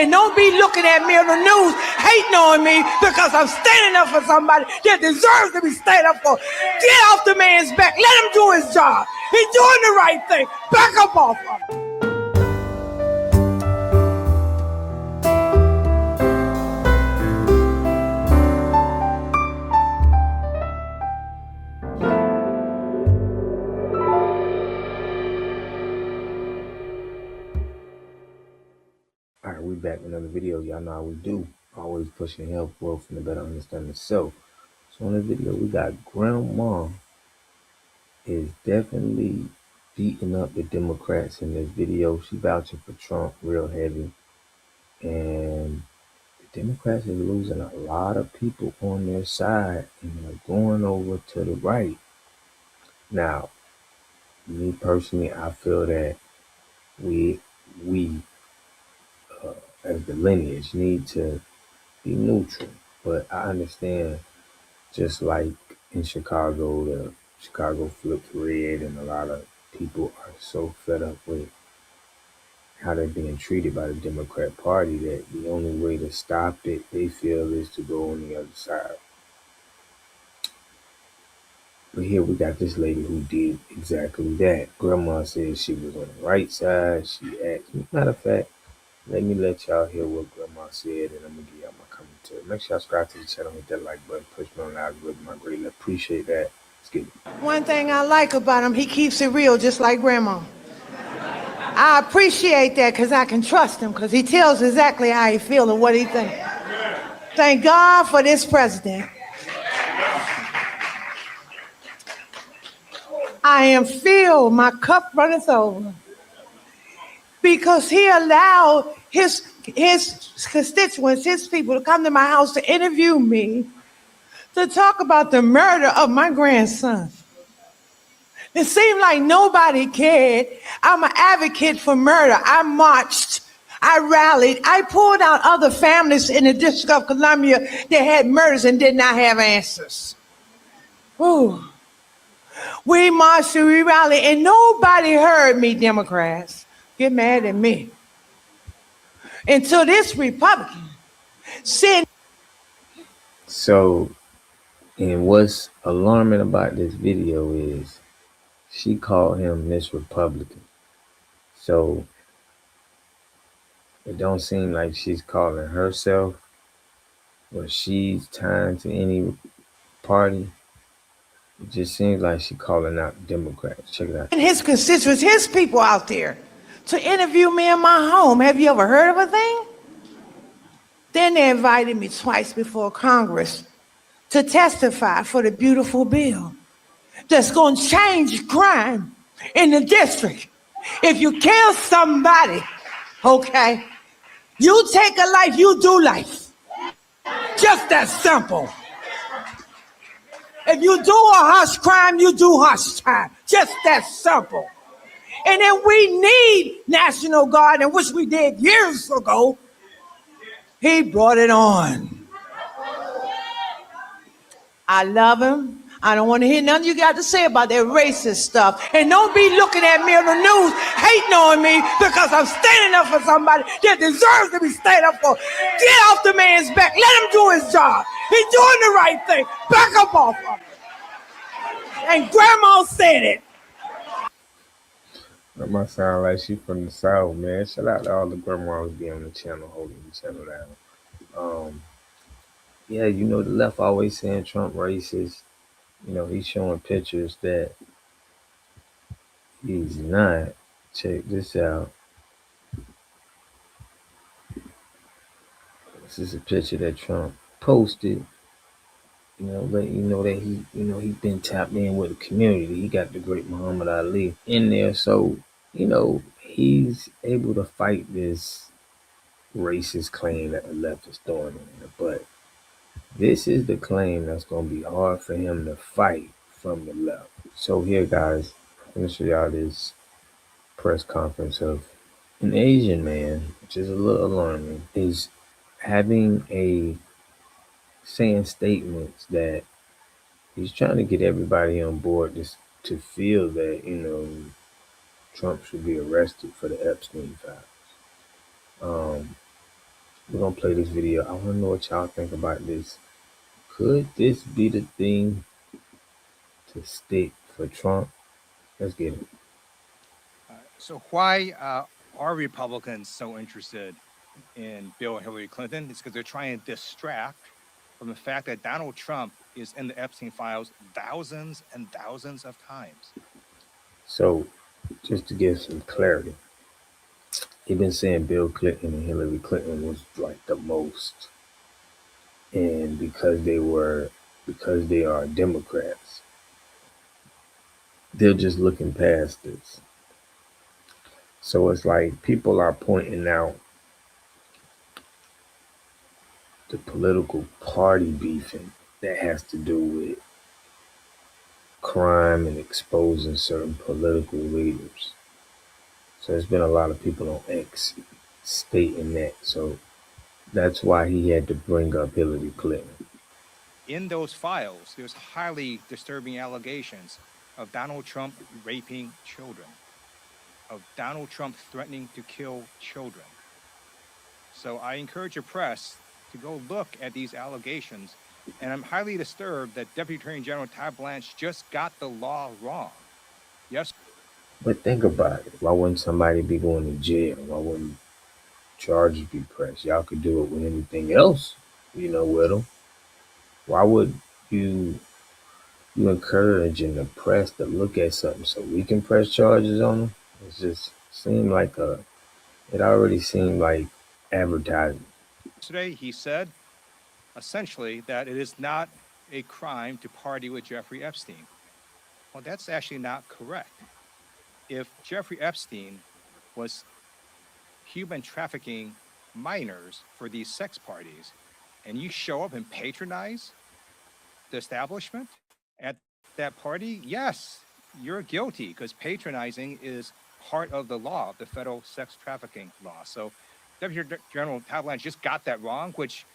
And don't be looking at me on the news hating on me because I'm standing up for somebody that deserves to be standing up for. Get off the man's back. Let him do his job. He's doing the right thing. Back up off of him. All right, we back with another video. Y'all know how we do. Always pushing health, growth, and a better understanding of self. So in this video, we got Grandma is definitely beating up the Democrats in this video. She vouching for Trump real heavy. And the Democrats is losing a lot of people on their side and they're going over to the right. Now, me personally, I feel that we as the lineage need to be neutral, but I understand just like in Chicago, the Chicago flipped red and a lot of people are so fed up with how they're being treated by the Democrat Party that the only way to stop it, they feel, is to go on the other side. But here we got this lady who did exactly that. Grandma said she was on the right side. She asked me. Matter of fact, let y'all hear what Grandma said, and I'm gonna give y'all my commentary. Make sure y'all subscribe to the channel, hit that like button, push me on the algorithm. I greatly appreciate that. Let's get it. One thing I like about him, he keeps it real just like Grandma. I appreciate that because I can trust him because he tells exactly how he feels and what he thinks. Thank God for this president. I am filled, my cup runneth over. Because he allowed his constituents, his people to come to my house to interview me, to talk about the murder of my grandson. It seemed like nobody cared. I'm an advocate for murder. I marched, I rallied, I pulled out other families in the District of Columbia that had murders and did not have answers. Ooh. We marched and we rallied, and nobody heard me, Democrats. Get mad at me. Until this Republican said. So, and what's alarming about this video is she called him Miss Republican. So it don't seem like she's calling herself or she's tying to any party. It just seems like she's calling out Democrats. Check it out. And his constituents, his people out there, to interview me in my home. Have you ever heard of a thing? Then they invited me twice before Congress to testify for the beautiful bill that's going to change crime in the district. If you kill somebody, okay, you take a life, you do life. Just that simple. If you do a harsh crime, you do harsh time. Just that simple. And then we need National Guard, and which we did years ago. He brought it on. I love him. I don't want to hear nothing you got to say about that racist stuff. And don't be looking at me on the news hating on me because I'm standing up for somebody that deserves to be standing up for. Get off the man's back. Let him do his job. He's doing the right thing. Back up off of him. And Grandma said it. That might sound like she from the South, man. Shout out to all the grandmas being on the channel, holding the channel down. Yeah, you know, the left always saying Trump racist. You know, he's showing pictures that he's not. Check this out. This is a picture that Trump posted. You know, let you know that he's been tapped in with the community. He got the great Muhammad Ali in there. So, you know, he's able to fight this racist claim that the left is throwing in there. But this is the claim that's going to be hard for him to fight from the left. So here, guys, I'm going to show y'all this press conference of an Asian man, which is a little alarming, is saying statements that he's trying to get everybody on board to feel that, you know, Trump should be arrested for the Epstein files. gonna play this video. I wanna know what y'all think about this. Could this be the thing to stick for Trump? Let's get it. So why are Republicans so interested in Bill and Hillary Clinton? It's because they're trying to distract from the fact that Donald Trump is in the Epstein files thousands and thousands of times. So, just to give some clarity, they've been saying Bill Clinton and Hillary Clinton was like the most, and because they are Democrats, they're just looking past this. So it's like people are pointing out the political party beefing that has to do with crime and exposing certain political leaders. So there's been a lot of people on X stating that. So that's why he had to bring up Hillary Clinton. In those files, there's highly disturbing allegations of Donald Trump raping children, of Donald Trump threatening to kill children. So I encourage your press to go look at these allegations. And I'm highly disturbed that Deputy Attorney General Todd Blanche just got the law wrong. Yes. But think about it. Why wouldn't somebody be going to jail? Why wouldn't charges be pressed? Y'all could do it with anything else, with them. Why would you encouraging the press to look at something so we can press charges on them? It just seemed like it already seemed like advertising. Yesterday, he said essentially that it is not a crime to party with Jeffrey Epstein. Well, that's actually not correct. If Jeffrey Epstein was human trafficking minors for these sex parties, and you show up and patronize the establishment at that party, yes, you're guilty, because patronizing is part of the law, the federal sex trafficking law. So Deputy General Todd Blanche just got that wrong, which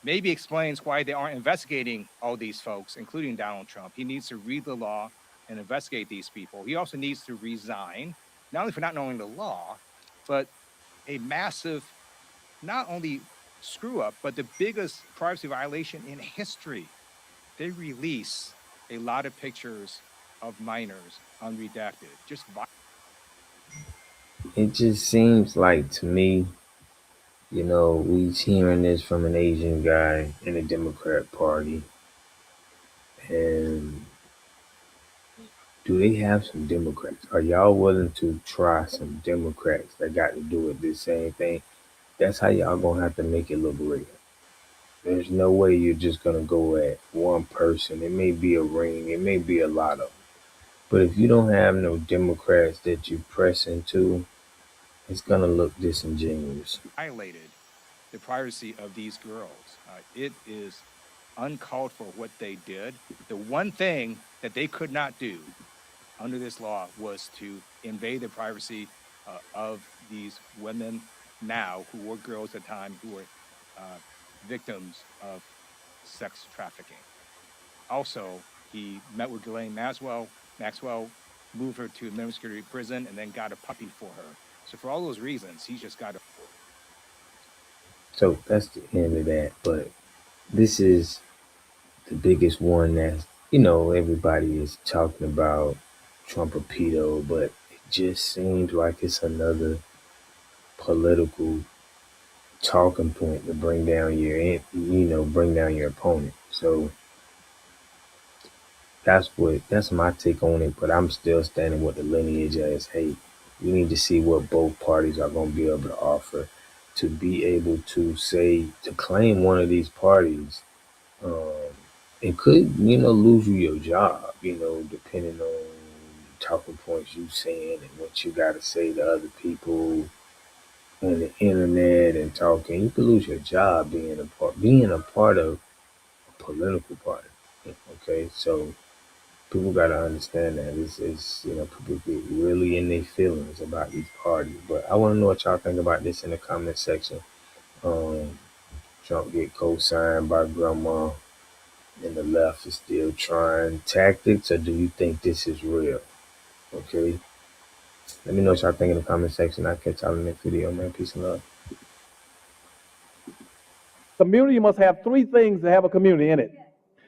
maybe explains why they aren't investigating all these folks, including Donald Trump. He needs to read the law and investigate these people. He also needs to resign, not only for not knowing the law, but a massive, not only screw up, but the biggest privacy violation in history. They release a lot of pictures of minors unredacted. It just seems like to me, we hearing this from an Asian guy in the Democrat Party, and do they have some Democrats? Are y'all willing to try some Democrats that got to do with this same thing? That's how y'all gonna have to make it look real. There's no way you're just gonna go at one person. It may be a ring, it may be a lot of them. But if you don't have no Democrats that you press into, it's gonna look disingenuous. Violated the privacy of these girls. It is uncalled for what they did. The one thing that they could not do under this law was to invade the privacy of these women now, who were girls at the time, who were victims of sex trafficking. Also, he met with Ghislaine Maxwell, moved her to a minimum security prison, and then got a puppy for her. So for all those reasons, he just got a... So that's the end of that. But this is the biggest one that, everybody is talking about, Trump-a-pedo, but it just seems like it's another political talking point to bring down your opponent. So that's my take on it, but I'm still standing with the lineage as, hey, we need to see what both parties are going to be able to offer to be able to claim one of these parties. It could, lose you your job, depending on the talking points you saying and what you got to say to other people on the internet and talking. You could lose your job being a part of a political party. Okay, so people got to understand that people get really in their feelings about these parties. But I want to know what y'all think about this in the comment section. Trump get co-signed by grandma, and the left is still trying tactics, or do you think this is real? Okay, let me know what y'all think in the comment section. I'll catch y'all in the next video, man. Peace and love. Community must have three things to have a community in it.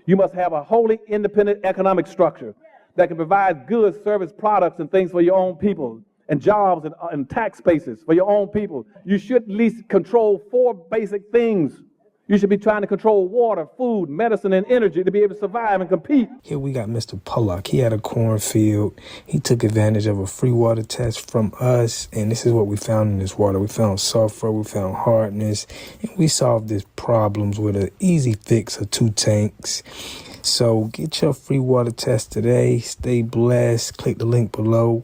You must have a wholly independent economic structure that can provide goods, service, products, and things for your own people, and jobs and tax spaces for your own people. You should at least control four basic things. You should be trying to control water, food, medicine, and energy to be able to survive and compete. Here we got Mr. Pollock. He had a cornfield. He took advantage of a free water test from us, and this is what we found in this water. We found sulfur, we found hardness, and we solved these problems with an easy fix of 2 tanks. So get your free water test today. Stay blessed. Click the link below.